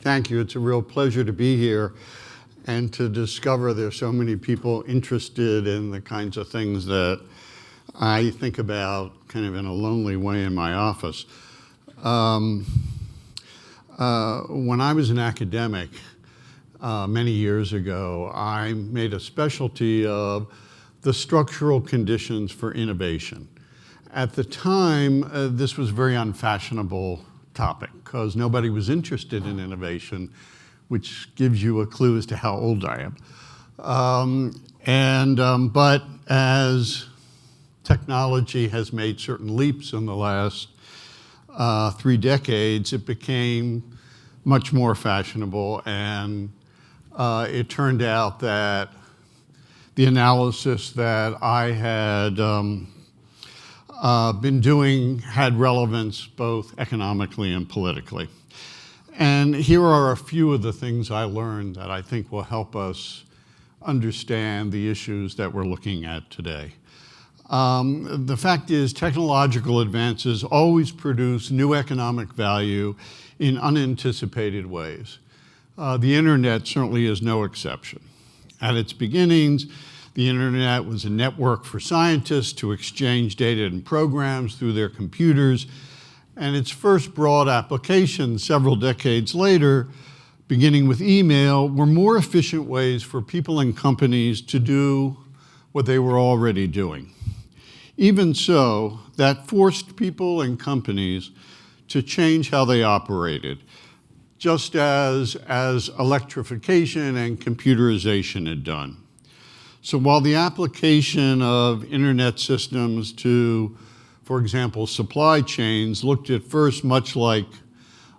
Thank you. It's a real pleasure to be here and to discover there's so many people interested in the kinds of things that I think about kind of in a lonely way in my office. When I was an academic many years ago, I made a specialty of the structural conditions for innovation. At the time, this was a very unfashionable topic because nobody was interested in innovation, which gives you a clue as to how old I am. But as technology has made certain leaps in the last 3 decades, it became much more fashionable, and it turned out that the analysis that I had been doing had relevance both economically and politically. And here are a few of the things I learned that I think will help us understand the issues that we're looking at today. The fact is, technological advances always produce new economic value in unanticipated ways. The internet certainly is no exception. At its beginnings, the internet was a network for scientists to exchange data and programs through their computers, and its first broad applications several decades later, beginning with email, were more efficient ways for people and companies to do what they were already doing. Even so, that forced people and companies to change how they operated, just as electrification and computerization had done. So while the application of internet systems to, for example, supply chains looked at first much like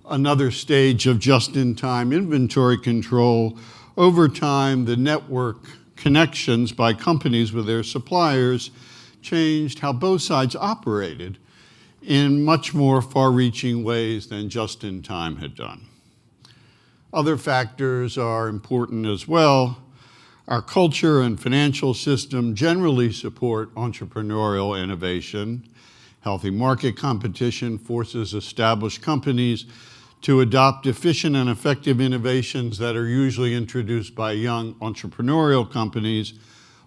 another stage of just-in-time inventory control, over time the network connections by companies with their suppliers changed how both sides operated in much more far-reaching ways than just-in-time had done. Other factors are important as well. Our culture and financial system generally support entrepreneurial innovation. Healthy market competition forces established companies to adopt efficient and effective innovations that are usually introduced by young entrepreneurial companies,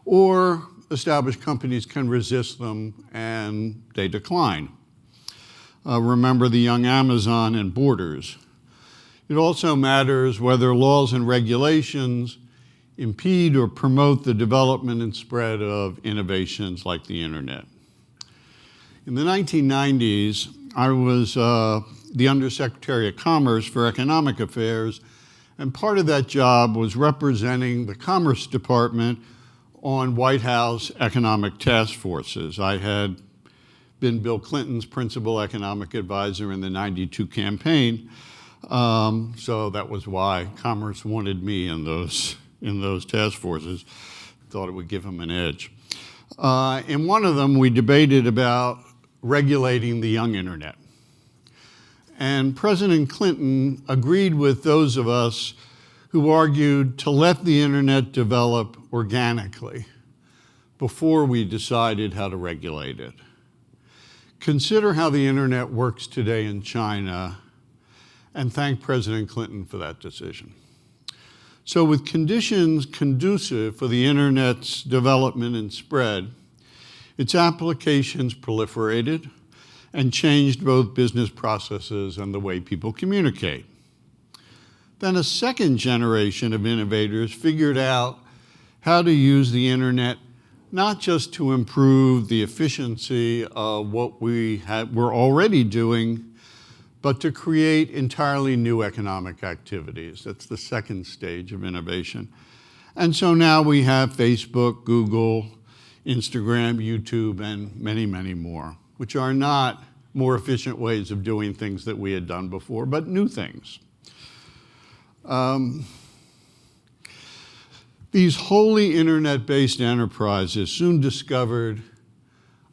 or established companies can resist them and they decline. Remember the young Amazon and Borders. It also matters whether laws and regulations impede or promote the development and spread of innovations like the internet. In the 1990s, I was the Undersecretary of Commerce for Economic Affairs, and part of that job was representing the Commerce Department on White House economic task forces. I had been Bill Clinton's principal economic advisor in the '92 campaign, so that was why Commerce wanted me in those task forces. Thought it would give him an edge. In one of them, we debated about regulating the young internet. And President Clinton agreed with those of us who argued to let the internet develop organically before we decided how to regulate it. Consider how the internet works today in China, and thank President Clinton for that decision. So with conditions conducive for the internet's development and spread, its applications proliferated and changed both business processes and the way people communicate. Then a second generation of innovators figured out how to use the internet not just to improve the efficiency of what we're already doing, but to create entirely new economic activities. That's the second stage of innovation. And so now we have Facebook, Google, Instagram, YouTube, and many, many more, which are not more efficient ways of doing things that we had done before, but new things. These wholly internet-based enterprises soon discovered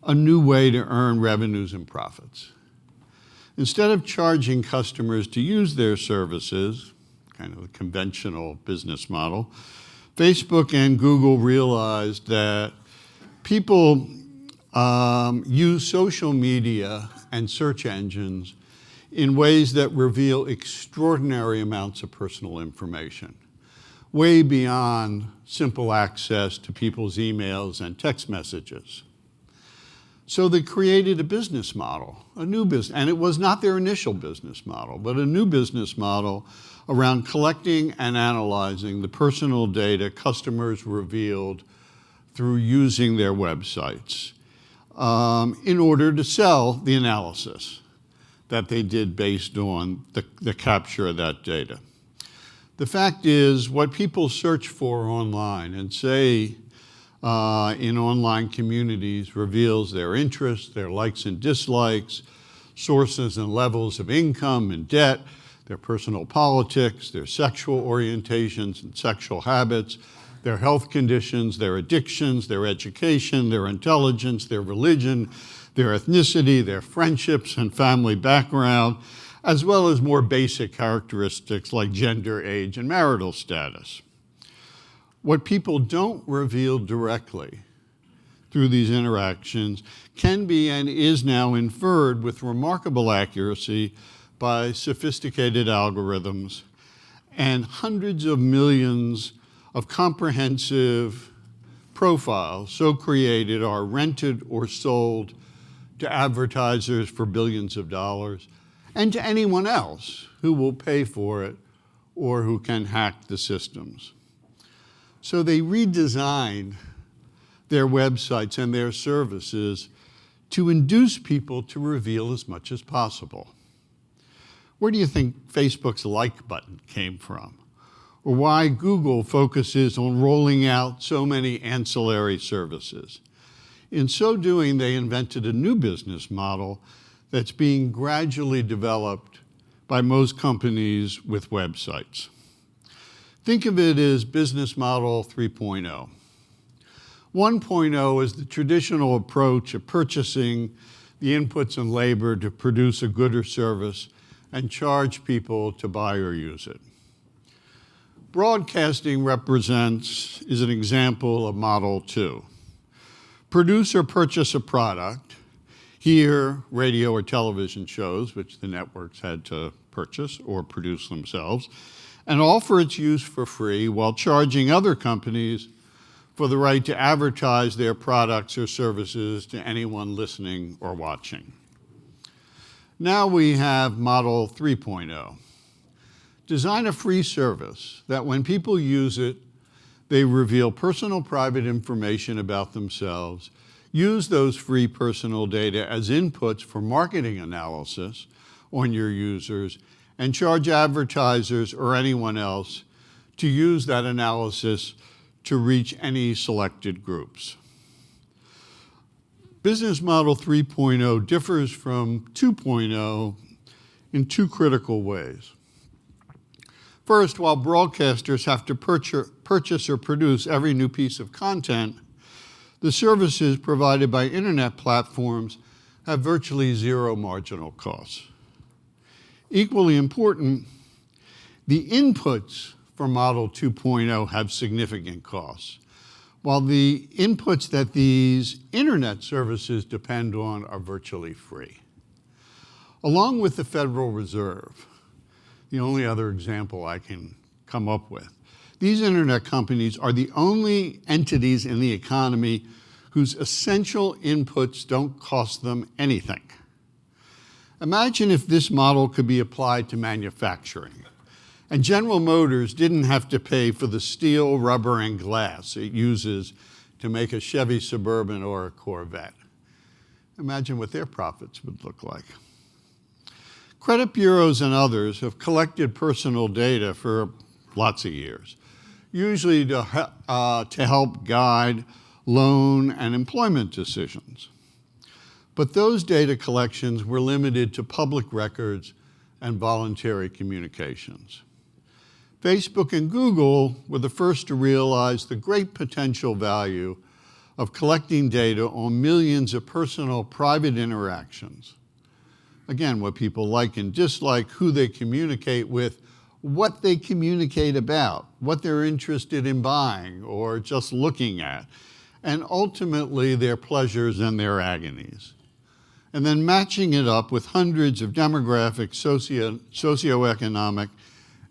a new way to earn revenues and profits. Instead of charging customers to use their services, kind of a conventional business model, Facebook and Google realized that people use social media and search engines in ways that reveal extraordinary amounts of personal information, way beyond simple access to people's emails and text messages. So they created a business model, a new business, and it was not their initial business model, but a new business model around collecting and analyzing the personal data customers revealed through using their websites in order to sell the analysis that they did based on the capture of that data. The fact is, what people search for online and say in online communities reveals their interests, their likes and dislikes, sources and levels of income and debt, their personal politics, their sexual orientations and sexual habits, their health conditions, their addictions, their education, their intelligence, their religion, their ethnicity, their friendships and family background, as well as more basic characteristics like gender, age, and marital status. What people don't reveal directly through these interactions can be and is now inferred with remarkable accuracy by sophisticated algorithms and hundreds of millions of comprehensive profiles so created are rented or sold to advertisers for billions of dollars and to anyone else who will pay for it or who can hack the systems. So they redesigned their websites and their services to induce people to reveal as much as possible. Where do you think Facebook's like button came from? Or why Google focuses on rolling out so many ancillary services? In so doing, they invented a new business model that's being gradually developed by most companies with websites. Think of it as business model 3.0. 1.0 is the traditional approach of purchasing the inputs and labor to produce a good or service and charge people to buy or use it. Broadcasting is an example of model 2. Produce or purchase a product, here radio or television shows, which the networks had to purchase or produce themselves, and offer its use for free while charging other companies for the right to advertise their products or services to anyone listening or watching. Now we have model 3.0. Design a free service that when people use it, they reveal personal private information about themselves, use those free personal data as inputs for marketing analysis on your users, and charge advertisers or anyone else to use that analysis to reach any selected groups. Business model 3.0 differs from 2.0 in two critical ways. First, while broadcasters have to purchase or produce every new piece of content, the services provided by internet platforms have virtually zero marginal costs. Equally important, the inputs for Model 2.0 have significant costs, while the inputs that these internet services depend on are virtually free. Along with the Federal Reserve, the only other example I can come up with, these internet companies are the only entities in the economy whose essential inputs don't cost them anything. Imagine if this model could be applied to manufacturing, and General Motors didn't have to pay for the steel, rubber, and glass it uses to make a Chevy Suburban or a Corvette. Imagine what their profits would look like. Credit bureaus and others have collected personal data for lots of years, usually to help guide loan and employment decisions. But those data collections were limited to public records and voluntary communications. Facebook and Google were the first to realize the great potential value of collecting data on millions of personal private interactions. Again, what people like and dislike, who they communicate with, what they communicate about, what they're interested in buying or just looking at, and ultimately their pleasures and their agonies. and then matching it up with hundreds of demographic, socioeconomic,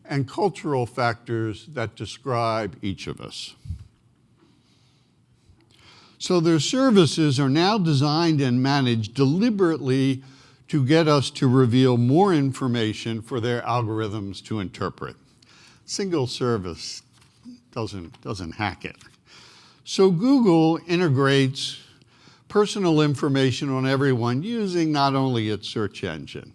and cultural factors that describe each of us. So their services are now designed and managed deliberately to get us to reveal more information for their algorithms to interpret. Single service doesn't hack it. So Google integrates personal information on everyone using not only its search engine,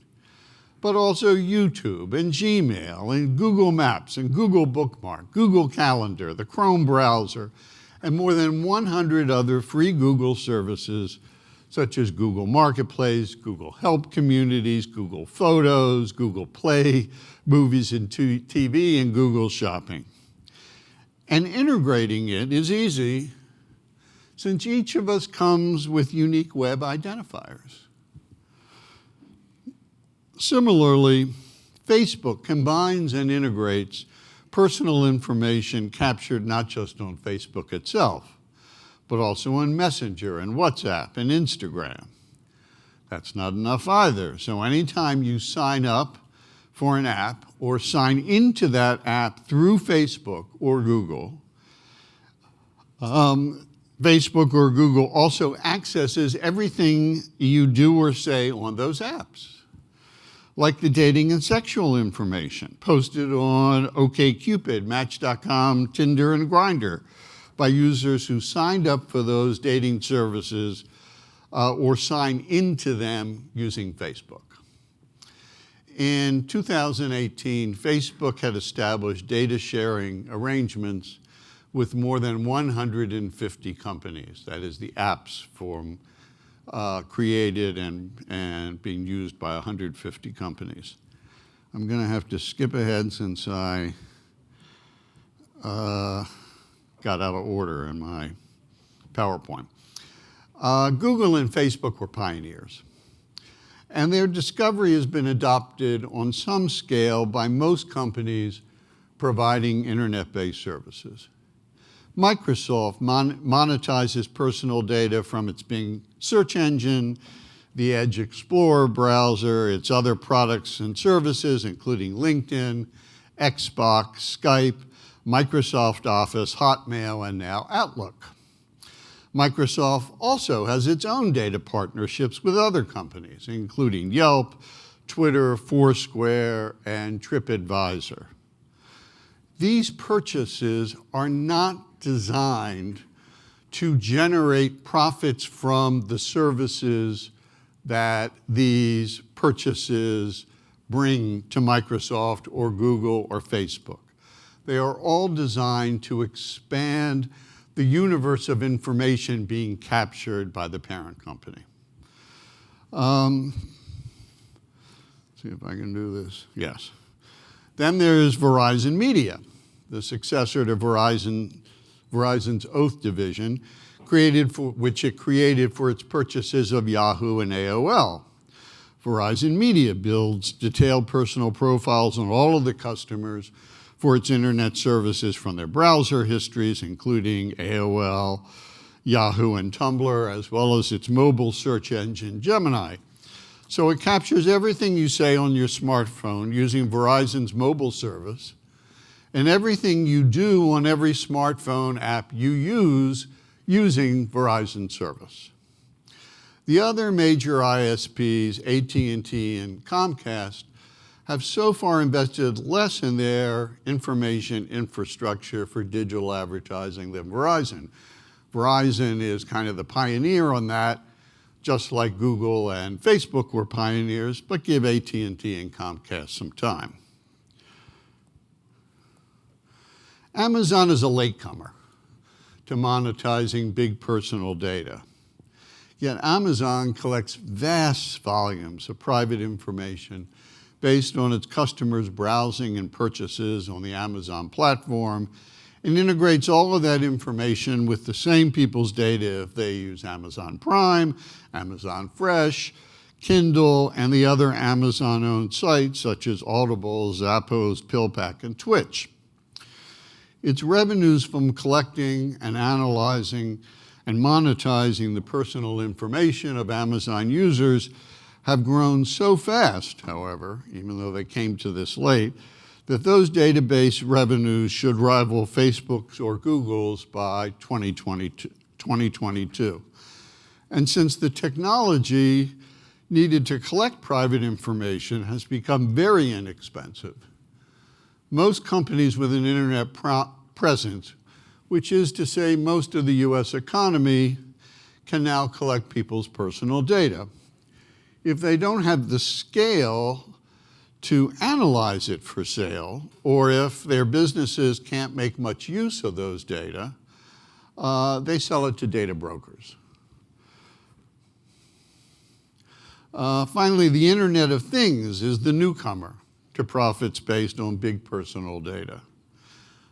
but also YouTube and Gmail and Google Maps and Google Bookmark, Google Calendar, the Chrome browser, and more than 100 other free Google services such as Google Marketplace, Google Help Communities, Google Photos, Google Play, Movies and TV, and Google Shopping. And integrating it is easy since each of us comes with unique web identifiers. Similarly, Facebook combines and integrates personal information captured not just on Facebook itself, but also on Messenger and WhatsApp and Instagram. That's not enough either. So anytime you sign up for an app or sign into that app through Facebook or Google, Facebook or Google also accesses everything you do or say on those apps, like the dating and sexual information posted on OkCupid, Match.com, Tinder, and Grindr by users who signed up for those dating services or signed into them using Facebook. In 2018, Facebook had established data sharing arrangements with more than 150 companies. That is, the apps created and being used by 150 companies. I'm going to have to skip ahead since I got out of order in my PowerPoint. Google and Facebook were pioneers, and their discovery has been adopted on some scale by most companies providing internet-based services. Microsoft monetizes personal data from its Bing search engine, the Edge Explorer browser, its other products and services, including LinkedIn, Xbox, Skype, Microsoft Office, Hotmail, and now Outlook. Microsoft also has its own data partnerships with other companies, including Yelp, Twitter, Foursquare, and TripAdvisor. These purchases are not designed to generate profits from the services that these purchases bring to Microsoft or Google or Facebook. They are all designed to expand the universe of information being captured by the parent company. See if I can do this. Yes. Then there's Verizon Media, the successor to Verizon's Oath division, which it created for its purchases of Yahoo and AOL. Verizon Media builds detailed personal profiles on all of the customers for its internet services from their browser histories, including AOL, Yahoo, and Tumblr, as well as its mobile search engine, Gemini. So it captures everything you say on your smartphone using Verizon's mobile service, and everything you do on every smartphone app you use using Verizon service. The other major ISPs, AT&T and Comcast, have so far invested less in their information infrastructure for digital advertising than Verizon. Verizon is kind of the pioneer on that, just like Google and Facebook were pioneers, but give AT&T and Comcast some time. Amazon is a latecomer to monetizing big personal data. Yet Amazon collects vast volumes of private information based on its customers' browsing and purchases on the Amazon platform, and integrates all of that information with the same people's data if they use Amazon Prime, Amazon Fresh, Kindle, and the other Amazon-owned sites such as Audible, Zappos, PillPack, and Twitch. Its revenues from collecting and analyzing and monetizing the personal information of Amazon users have grown so fast, however, even though they came to this late, that those database revenues should rival Facebook's or Google's by 2022. And since the technology needed to collect private information has become very inexpensive, most companies with an internet presence, which is to say most of the US economy, can now collect people's personal data. If they don't have the scale to analyze it for sale, or if their businesses can't make much use of those data, they sell it to data brokers. Finally, the Internet of Things is the newcomer to profits based on big personal data.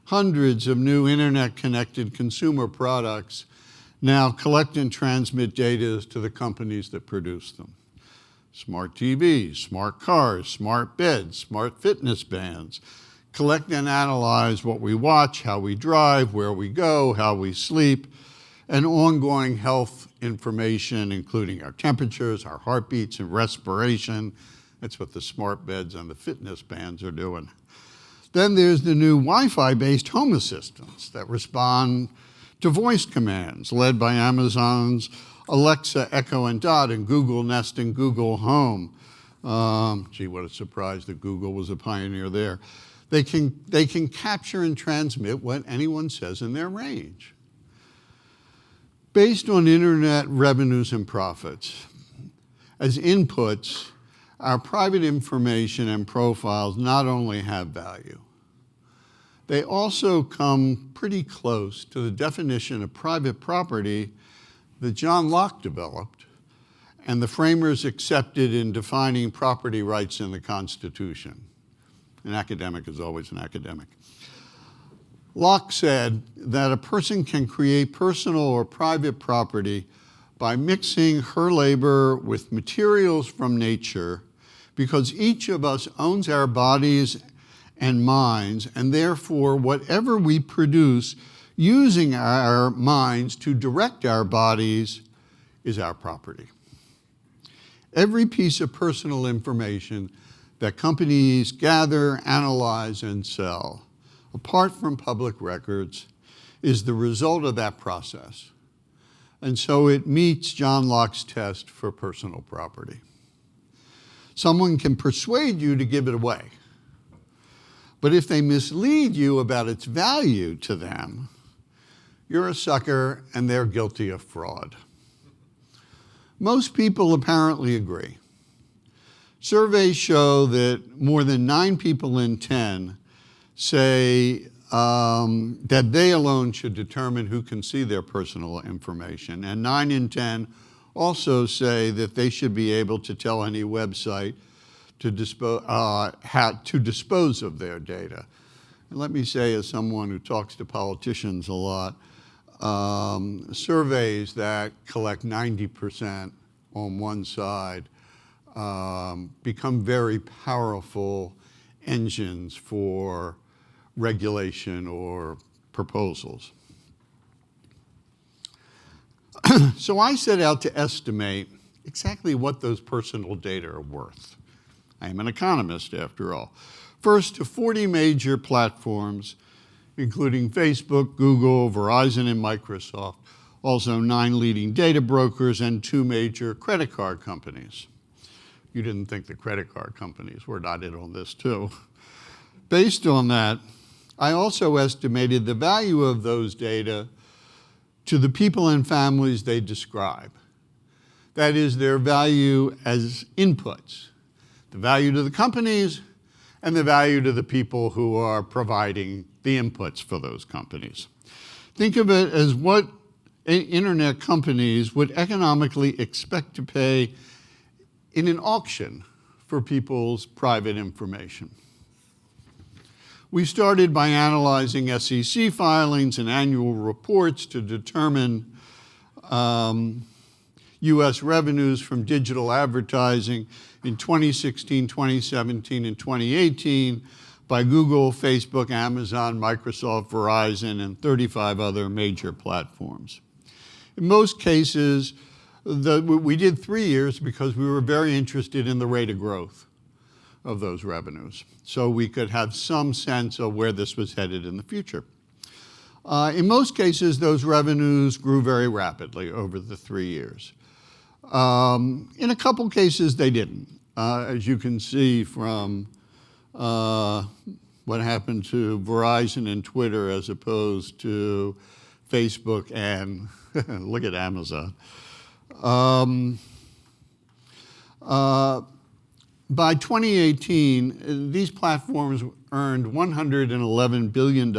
Hundreds of new internet-connected consumer products now collect and transmit data to the companies that produce them. Smart TVs, smart cars, smart beds, smart fitness bands collect and analyze what we watch, how we drive, where we go, how we sleep, and ongoing health information, including our temperatures, our heartbeats, and respiration. That's what the smart beds and the fitness bands are doing. Then there's the new Wi-Fi-based home assistants that respond to voice commands led by Amazon's Alexa, Echo, and Dot, and Google Nest and Google Home. Gee, what a surprise that Google was a pioneer there. They can capture and transmit what anyone says in their range. Based on internet revenues and profits, as inputs, our private information and profiles not only have value, they also come pretty close to the definition of private property that John Locke developed and the framers accepted in defining property rights in the Constitution. An academic is always an academic. Locke said that a person can create personal or private property by mixing her labor with materials from nature, because each of us owns our bodies and minds, and therefore whatever we produce using our minds to direct our bodies is our property. Every piece of personal information that companies gather, analyze, and sell, apart from public records, is the result of that process. And so it meets John Locke's test for personal property. Someone can persuade you to give it away, but if they mislead you about its value to them, you're a sucker and they're guilty of fraud. Most people apparently agree. Surveys show that more than 9 people in 10 say that they alone should determine who can see their personal information, and 9 in 10 also say that they should be able to tell any website to dispose of their data. And let me say, as someone who talks to politicians a lot, surveys that collect 90% on one side become very powerful engines for regulation or proposals. So I set out to estimate exactly what those personal data are worth. I am an economist, after all. First, to 40 major platforms, including Facebook, Google, Verizon, and Microsoft, also 9 leading data brokers and 2 major credit card companies. You didn't think the credit card companies were not in on this too. Based on that, I also estimated the value of those data to the people and families they describe. That is, their value as inputs, the value to the companies and the value to the people who are providing the inputs for those companies. Think of it as what internet companies would economically expect to pay in an auction for people's private information. We started by analyzing SEC filings and annual reports to determine US revenues from digital advertising in 2016, 2017, and 2018 by Google, Facebook, Amazon, Microsoft, Verizon, and 35 other major platforms. In most cases, we did 3 years because we were very interested in the rate of growth of those revenues, so we could have some sense of where this was headed in the future. In most cases, those revenues grew very rapidly over the 3 years. In a couple cases, they didn't. As you can see from what happened to Verizon and Twitter as opposed to Facebook and look at Amazon. By 2018, these platforms earned $111 billion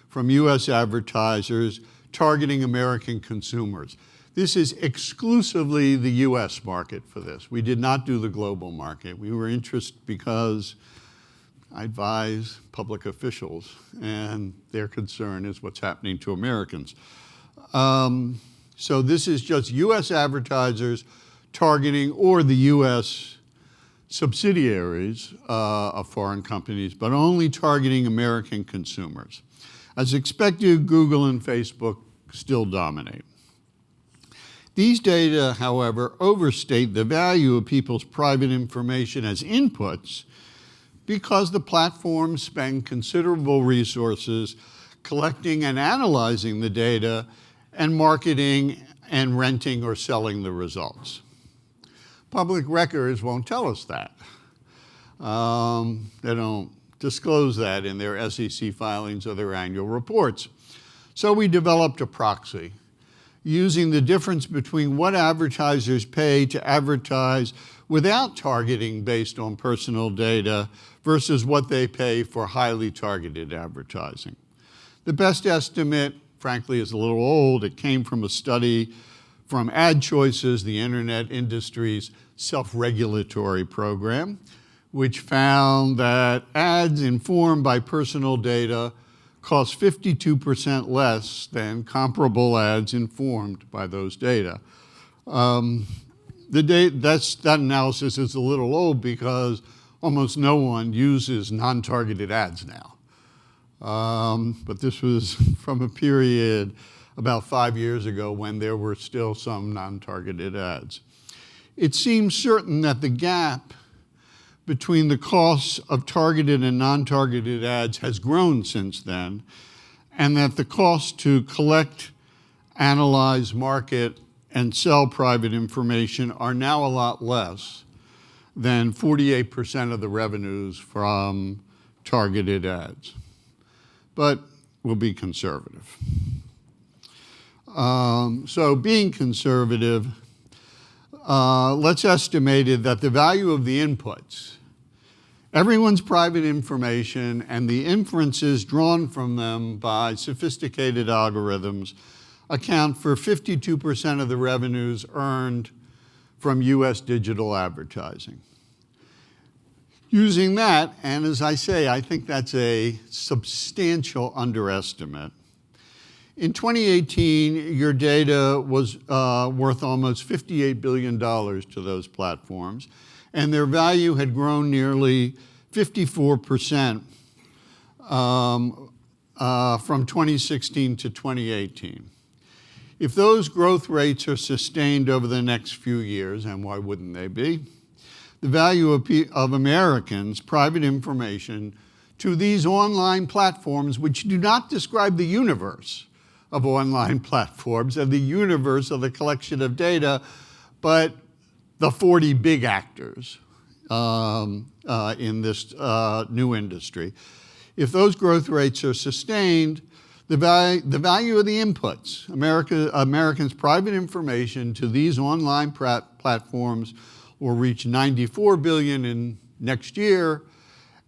from US advertisers targeting American consumers. This is exclusively the US market for this. We did not do the global market. We were interested because I advise public officials, and their concern is what's happening to Americans. So this is just US advertisers targeting, or the US subsidiaries of foreign companies, but only targeting American consumers. As expected, Google and Facebook still dominate. These data, however, overstate the value of people's private information as inputs because the platforms spend considerable resources collecting and analyzing the data and marketing and renting or selling the results. Public records won't tell us that. They don't disclose that in their SEC filings or their annual reports. So we developed a proxy using the difference between what advertisers pay to advertise without targeting based on personal data versus what they pay for highly targeted advertising. The best estimate, frankly, is a little old. It came from a study from AdChoices, the internet industry's self-regulatory program, which found that ads informed by personal data cost 52% less than comparable ads informed by those data. That analysis is a little old because almost no one uses non-targeted ads now. But this was from a period about 5 years ago when there were still some non-targeted ads. It seems certain that the gap between the costs of targeted and non-targeted ads has grown since then, and that the cost to collect, analyze, market, and sell private information are now a lot less than 48% of the revenues from targeted ads. But we'll be conservative. So being conservative, let's estimate that the value of the inputs, everyone's private information and the inferences drawn from them by sophisticated algorithms account for 52% of the revenues earned from US digital advertising. Using that, and as I say, I think that's a substantial underestimate. In 2018, your data was worth almost $58 billion to those platforms, and their value had grown nearly 54% from 2016 to 2018. If those growth rates are sustained over the next few years, and why wouldn't they be, the value of Americans' private information to these online platforms, which do not describe the universe of online platforms and the universe of the collection of data, but the 40 big actors in this new industry. If those growth rates are sustained, the value of the inputs, Americans' private information to these online platforms will reach $94 billion in next year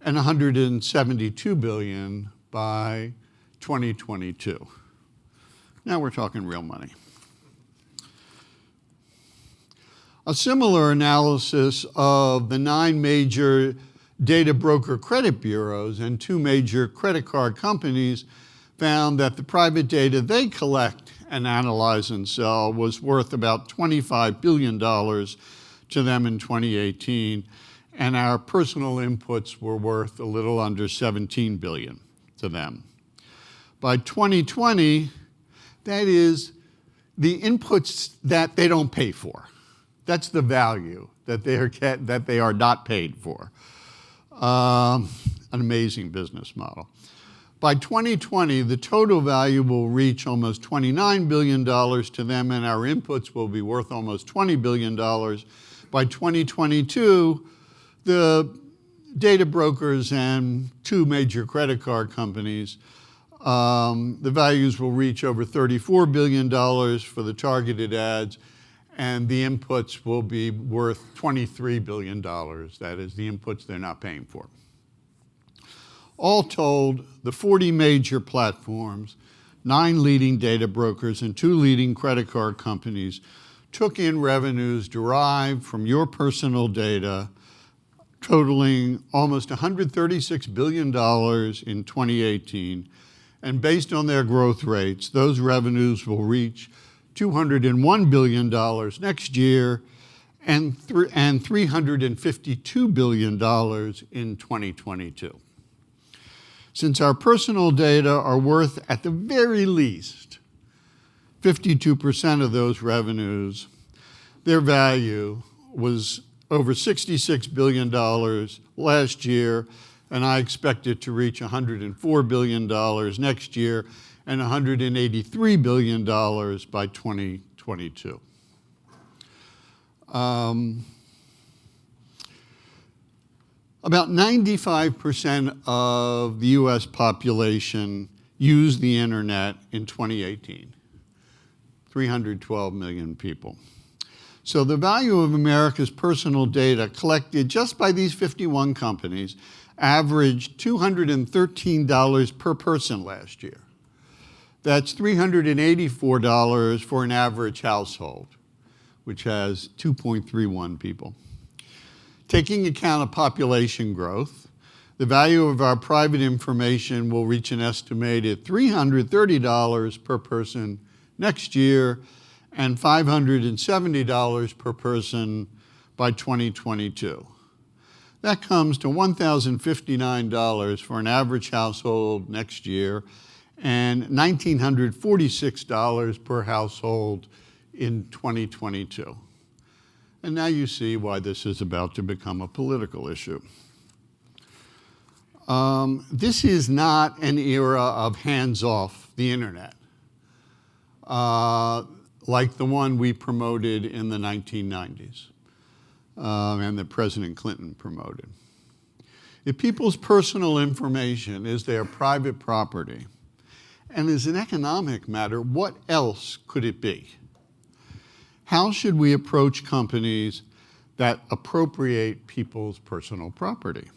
and $172 billion by 2022. Now we're talking real money. A similar analysis of the 9 major data broker credit bureaus and 2 major credit card companies found that the private data they collect and analyze and sell was worth about $25 billion to them in 2018, and our personal inputs were worth a little under $17 billion to them. By 2020, that is the inputs that they don't pay for. That's the value that they are not paid for. An amazing business model. By 2020, the total value will reach almost $29 billion to them, and our inputs will be worth almost $20 billion. By 2022, the data brokers and two major credit card companies, the values will reach over $34 billion for the targeted ads, and the inputs will be worth $23 billion. That is the inputs they're not paying for. All told, the 40 major platforms, 9 leading data brokers, and 2 leading credit card companies took in revenues derived from your personal data totaling almost $136 billion in 2018. And based on their growth rates, those revenues will reach $201 billion next year and $352 billion in 2022. Since our personal data are worth, at the very least, 52% of those revenues, their value was over $66 billion last year, and I expect it to reach $104 billion next year and $183 billion by 2022. About 95% of the US population used the internet in 2018, 312 million people. So the value of America's personal data collected just by these 51 companies averaged $213 per person last year. That's $384 for an average household, which has 2.31 people. Taking account of population growth, the value of our private information will reach an estimated $330 per person next year and $570 per person by 2022. That comes to $1,059 for an average household next year and $1,946 per household in 2022. And now you see why this is about to become a political issue. This is not an era of hands-off the internet, like the one we promoted in the 1990s and that President Clinton promoted. If people's personal information is their private property and is an economic matter, what else could it be? How should we approach companies that appropriate people's personal property?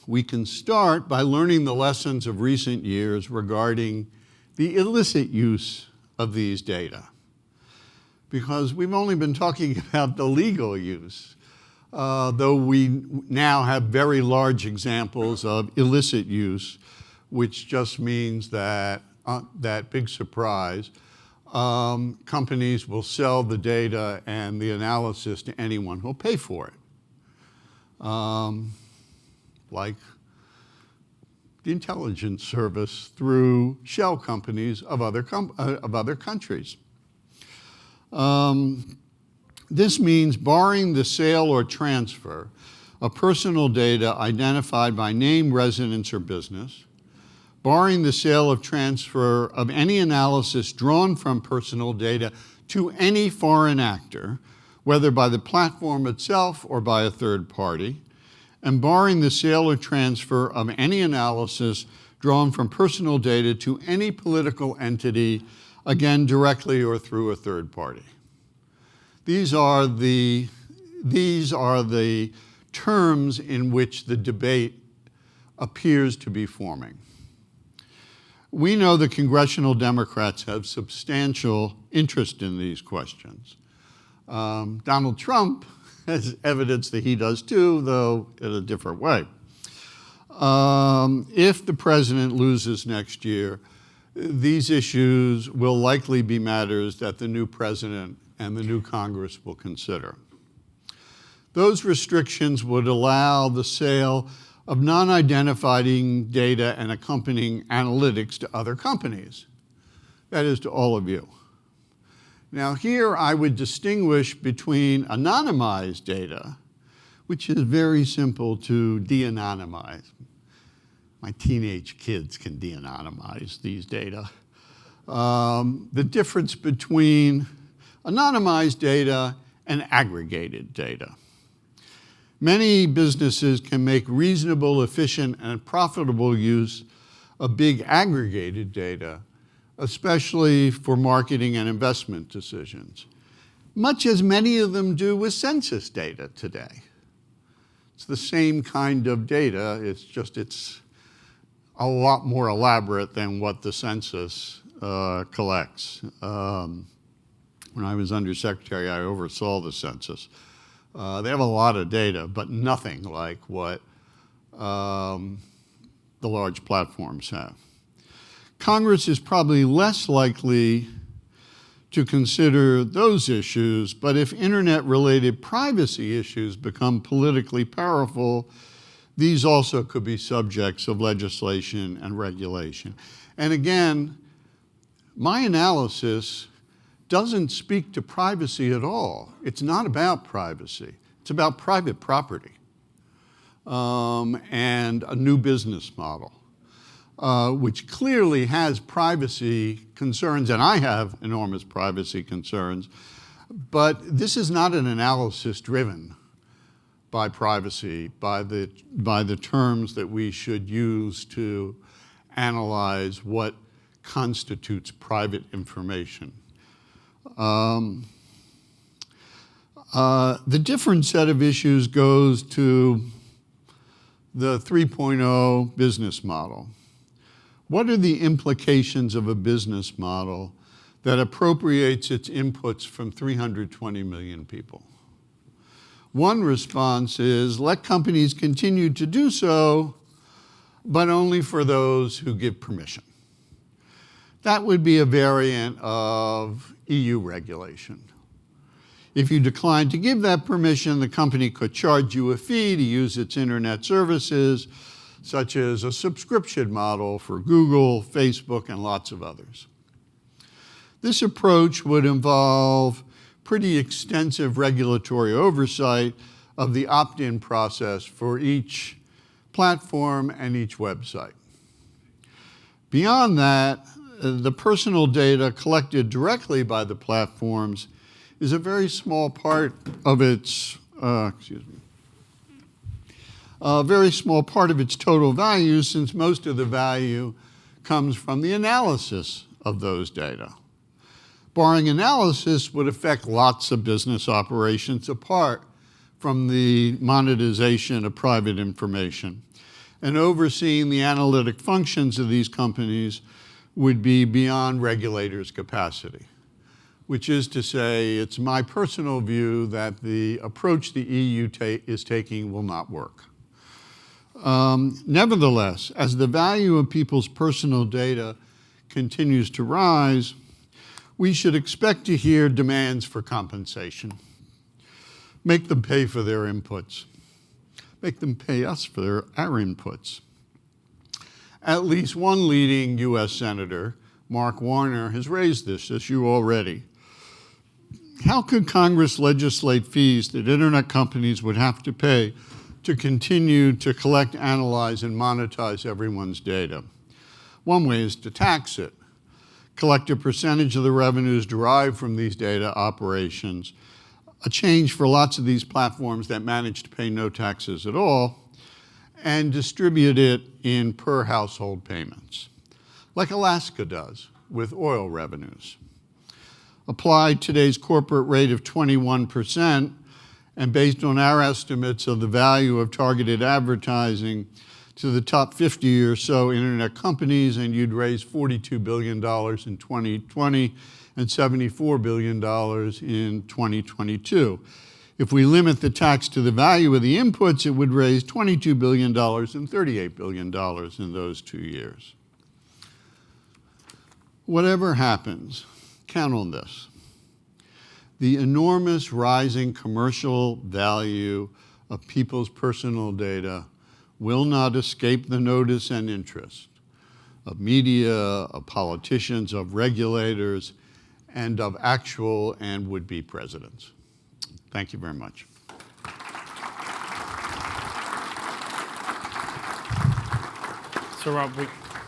We can start by learning the lessons of recent years regarding the illicit use of these data, because we've only been talking about the legal use, though we now have very large examples of illicit use, which just means that that big surprise, companies will sell the data and the analysis to anyone who'll pay for it. Like the intelligence service through shell companies of other countries. This means barring the sale or transfer of personal data identified by name, residence, or business, barring the sale or transfer of any analysis drawn from personal data to any foreign actor, whether by the platform itself or by a third party, and barring the sale or transfer of any analysis drawn from personal data to any political entity, again, directly or through a third party. These are the terms in which the debate appears to be forming. We know the congressional Democrats have substantial interest in these questions. Donald Trump has evidence that he does too, though in a different way. If the president loses next year, these issues will likely be matters that the new president and the new Congress will consider. Those restrictions would allow the sale of non-identifying data and accompanying analytics to other companies, That is to all of you. Now here I would distinguish between anonymized data, which is very simple to de-anonymize. My teenage kids can de-anonymize these data. The difference between anonymized data and aggregated data. Many businesses can make reasonable, efficient, and profitable use of big aggregated data, especially for marketing and investment decisions, much as many of them do with census data today. It's the same kind of data, it's a lot more elaborate than what the census collects. When I was undersecretary, I oversaw the census. They have a lot of data, but nothing like what the large platforms have. Congress is probably less likely to consider those issues, but if internet-related privacy issues become politically powerful, these also could be subjects of legislation and regulation. And again, my analysis doesn't speak to privacy at all. It's not about privacy. It's about private property and a new business model, which clearly has privacy concerns, and I have enormous privacy concerns, but this is not an analysis driven by privacy, by the terms that we should use to analyze what constitutes private information. The different set of issues goes to the 3.0 business model. What are the implications of a business model that appropriates its inputs from 320 million people? One response is, let companies continue to do so, but only for those who give permission. That would be a variant of EU regulation. If you decline to give that permission, the company could charge you a fee to use its internet services, such as a subscription model for Google, Facebook, and lots of others. This approach would involve pretty extensive regulatory oversight of the opt-in process for each platform and each website. Beyond that, the personal data collected directly by the platforms is a very small part of its, a very small part of its total value, since most of the value comes from the analysis of those data. Barring analysis would affect lots of business operations apart from the monetization of private information. And overseeing the analytic functions of these companies would be beyond regulators' capacity, which is to say, it's my personal view that the approach the EU is taking will not work. Nevertheless, as the value of people's personal data continues to rise, we should expect to hear demands for compensation. Make them pay for their inputs. Make them pay us for our inputs. At least one leading US Senator, Mark Warner, has raised this issue already. How could Congress legislate fees that internet companies would have to pay to continue to collect, analyze, and monetize everyone's data? One way is to tax it. Collect a percentage of the revenues derived from these data operations, a change for lots of these platforms that manage to pay no taxes at all, and distribute it in per household payments, like Alaska does with oil revenues. Apply today's corporate rate of 21%, and based on our estimates of the value of targeted advertising to the top 50 or so internet companies, and you'd raise $42 billion in 2020 and $74 billion in 2022. If we limit the tax to the value of the inputs, it would raise $22 billion and $38 billion in those 2 years. Whatever happens, count on this. The enormous rising commercial value of people's personal data will not escape the notice and interest of media, of politicians, of regulators, and of actual and would-be presidents. Thank you very much. So Rob,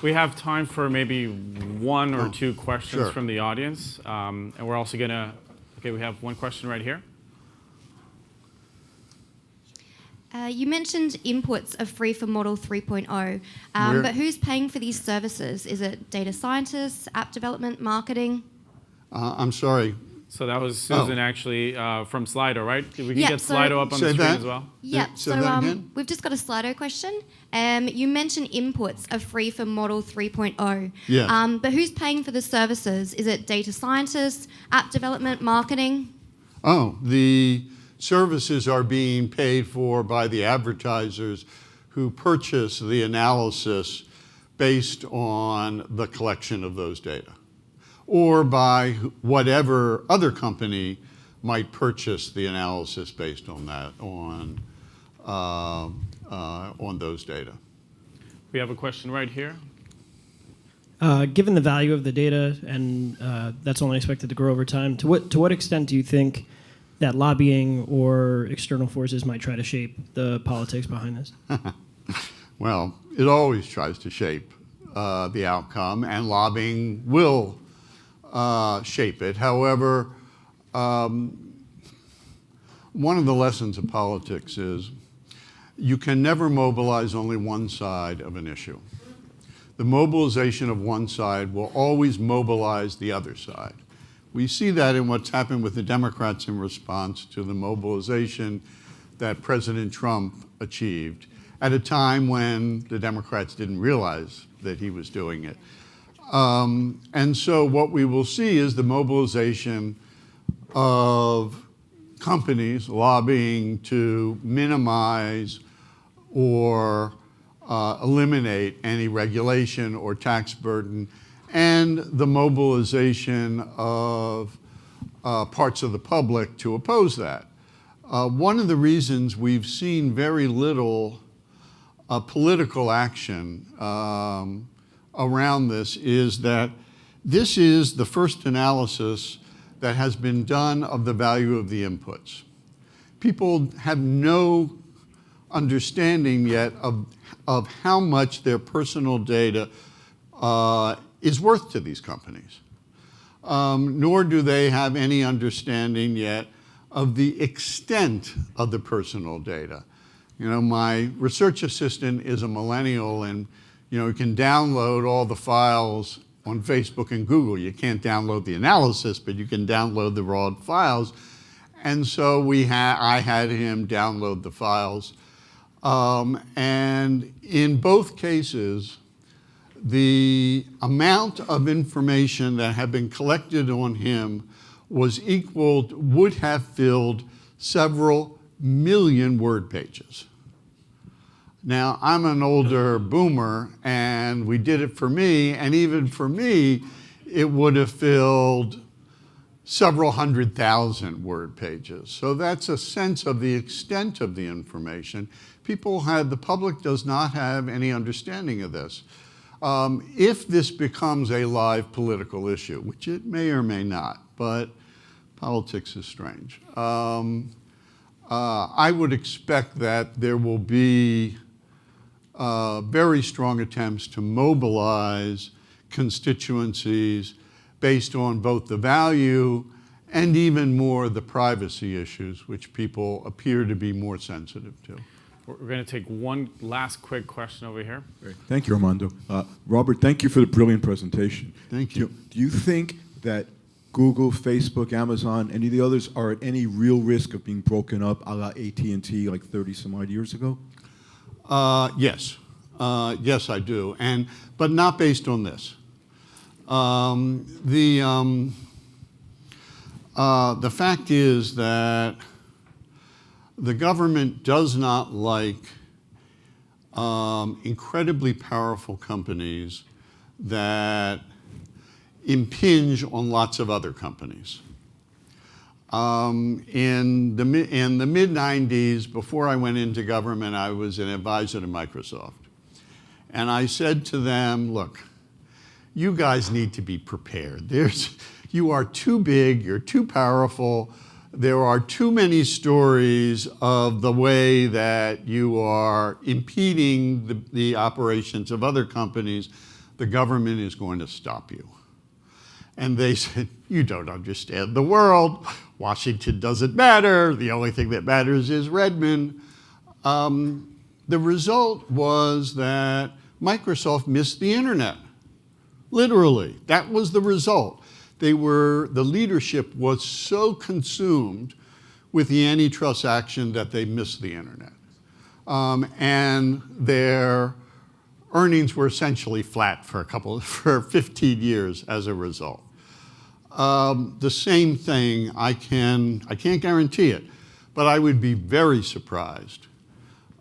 we have time for maybe one or two questions sure. from the audience. And we're also gonna, okay, we have one question right here. You mentioned inputs are free for Model 3.0, but who's paying for these services? Is it data scientists, app development, marketing? I'm sorry. So that was Susan actually from Slido, right? We can Yeah, get Slido up on the screen as well. Yeah, Say that again? we've just got a Slido question. You mentioned inputs are free for Model 3.0, Yes. but who's paying for the services? Is it data scientists, app development, marketing? Oh, the services are being paid for by the advertisers who purchase the analysis based on the collection of those data, or by whatever other company might purchase the analysis based on that, on those data. We have a question right here. Given the value of the data, and that's only expected to grow over time, to what extent do you think that lobbying or external forces might try to shape the politics behind this? Well, it always tries to shape the outcome, and lobbying will shape it. However, one of the lessons of politics is you can never mobilize only one side of an issue. The mobilization of one side will always mobilize the other side. We see that in what's happened with the Democrats in response to the mobilization that President Trump achieved at a time when the Democrats didn't realize that he was doing it. And so what we will see is the mobilization of companies lobbying to minimize or eliminate any regulation or tax burden, and the mobilization of parts of the public to oppose that. One of the reasons we've seen very little political action around this is that this is the first analysis that has been done of the value of the inputs. People have no understanding yet of how much their personal data is worth to these companies. Nor do they have any understanding yet of the extent of the personal data. You know, my research assistant is a millennial, and you can download all the files on Facebook and Google. You can't download the analysis, but you can download the raw files. And so I had him download the files. And in both cases, the amount of information that had been collected on him would have filled several million word pages. Now, I'm an older boomer, and we did it for me, and even for me, it would have filled several 100,000 word pages. So that's a sense of the extent of the information. The public does not have any understanding of this. If this becomes a live political issue, which it may or may not, but politics is strange, I would expect that there will be very strong attempts to mobilize constituencies based on both the value and even more the privacy issues, which people appear to be more sensitive to. We're going to take one last quick question over here. Great. Thank you, Armando. Robert, thank you for the brilliant presentation. Thank you. Do you think that Google, Facebook, Amazon, any of the others are at any real risk of being broken up a la AT&T like 30 some odd years ago? Yes. Yes, I do. But not based on this. The fact is that the government does not like incredibly powerful companies that impinge on lots of other companies. In the mid-90s, before I went into government, I was an advisor to Microsoft. And I said to them, look, you guys need to be prepared. You are too big, you're too powerful, there are too many stories of the way that you are impeding the operations of other companies. The government is going to stop you. And they said, you don't understand the world. Washington doesn't matter. The only thing that matters is Redmond. The result was that Microsoft missed the internet. Literally, that was the result. The leadership was so consumed with the antitrust action that they missed the internet. And their earnings were essentially flat for 15 years as a result. The same thing, I can't guarantee it, but I would be very surprised.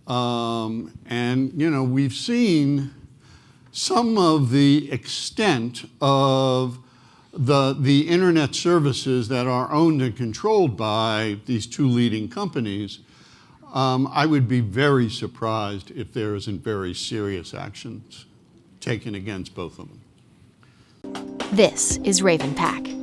And we've seen some of the extent of the internet services that are owned and controlled by these two leading companies. I would be very surprised if there isn't very serious actions taken against both of them. This is Raven Pack.